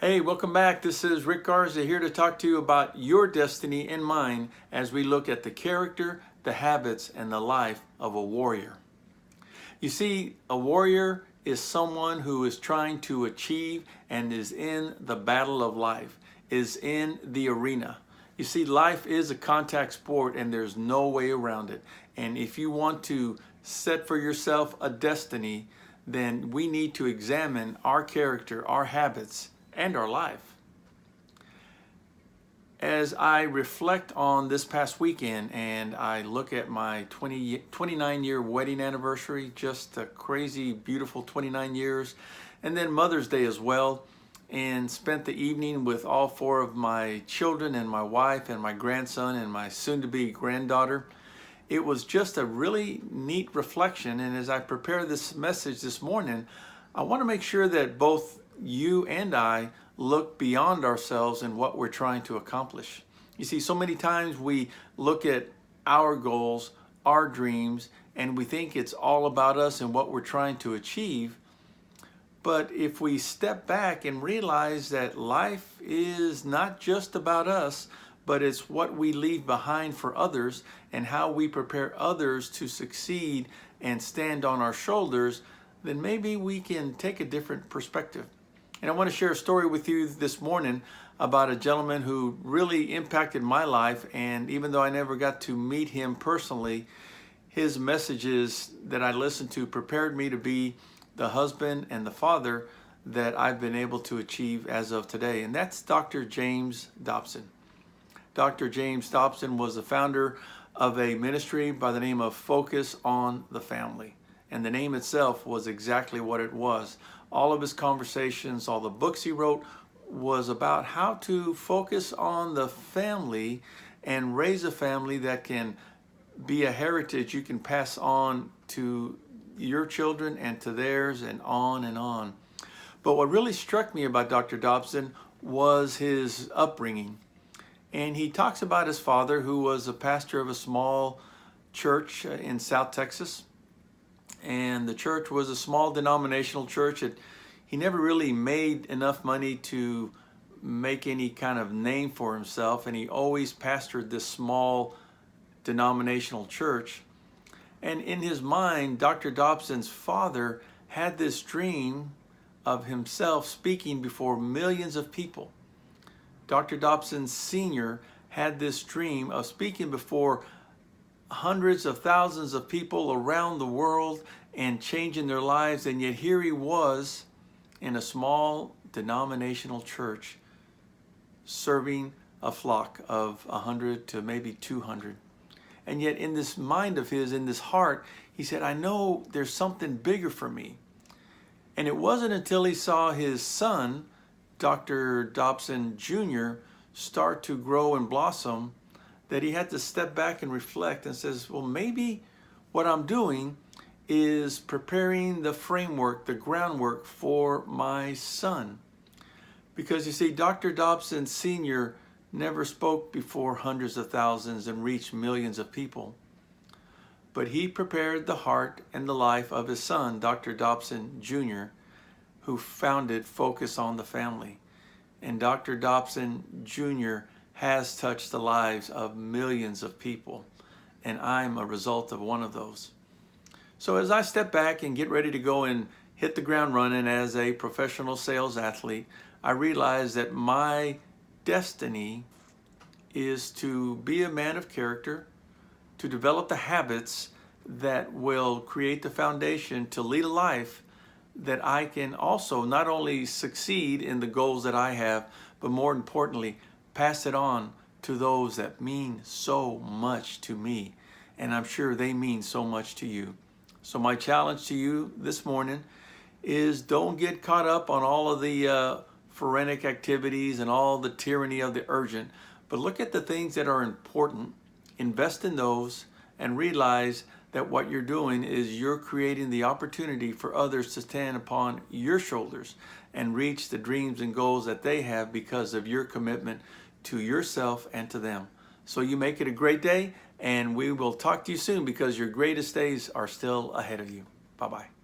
Hey, welcome back. This is Rick Garza here to talk to you about your destiny and mine as we look at the character, the habits, and the life of a warrior. You see, a warrior is someone who is trying to achieve and is in the battle of life, is in the arena. You see, life is a contact sport and there's no way around it. And if you want to set for yourself a destiny, then we need to examine our character, our habits, and our life. As I reflect on this past weekend and I look at my 29-year wedding anniversary, just a crazy, beautiful 29 years, and then Mother's Day as well, and spent the evening with all four of my children and my wife and my grandson and my soon-to-be granddaughter. It was just a really neat reflection, and as I prepare this message this morning, I want to make sure that both you and I look beyond ourselves and what we're trying to accomplish. You see, so many times we look at our goals, our dreams, and we think it's all about us and what we're trying to achieve. But if we step back and realize that life is not just about us, but it's what we leave behind for others and how we prepare others to succeed and stand on our shoulders, then maybe we can take a different perspective. And I want to share a story with you this morning about a gentleman who really impacted my life. And even though I never got to meet him personally, his messages that I listened to prepared me to be the husband and the father that I've been able to achieve as of today. And that's Dr. James Dobson. Dr. James Dobson was the founder of a ministry by the name of Focus on the Family. And the name itself was exactly what it was. All of his conversations, all the books he wrote was about how to focus on the family and raise a family that can be a heritage you can pass on to your children and to theirs and on and on. But what really struck me about Dr. Dobson was his upbringing. And he talks about his father, who was a pastor of a small church in South Texas. And the church was a small denominational church. He never really made enough money to make any kind of name for himself, and he always pastored this small denominational church. And in his mind, Dr. Dobson's father had this dream of himself speaking before millions of people. Dr. Dobson Sr. had this dream of speaking before hundreds of thousands of people around the world and changing their lives, and yet here he was in a small denominational church serving a flock of 100 to maybe 200. And yet in this mind of his, in this heart, he said, I know there's something bigger for me. And it wasn't until he saw his son, Dr. Dobson Jr., start to grow and blossom that he had to step back and reflect and says, well, maybe what I'm doing is preparing the framework, the groundwork for my son. Because you see, Dr. Dobson Sr. never spoke before hundreds of thousands and reached millions of people. But he prepared the heart and the life of his son, Dr. Dobson Jr., who founded Focus on the Family. And Dr. Dobson Jr. has touched the lives of millions of people, and I'm a result of one of those. So as I step back and get ready to go and hit the ground running as a professional sales athlete, I realize that my destiny is to be a man of character, to develop the habits that will create the foundation to lead a life that I can also not only succeed in the goals that I have, but more importantly, pass it on to those that mean so much to me. And I'm sure they mean so much to you. So my challenge to you this morning is don't get caught up on all of the frenetic activities and all the tyranny of the urgent, but look at the things that are important, invest in those, and realize that what you're doing is you're creating the opportunity for others to stand upon your shoulders and reach the dreams and goals that they have because of your commitment to yourself and to them. So you make it a great day, and we will talk to you soon because your greatest days are still ahead of you. Bye-bye.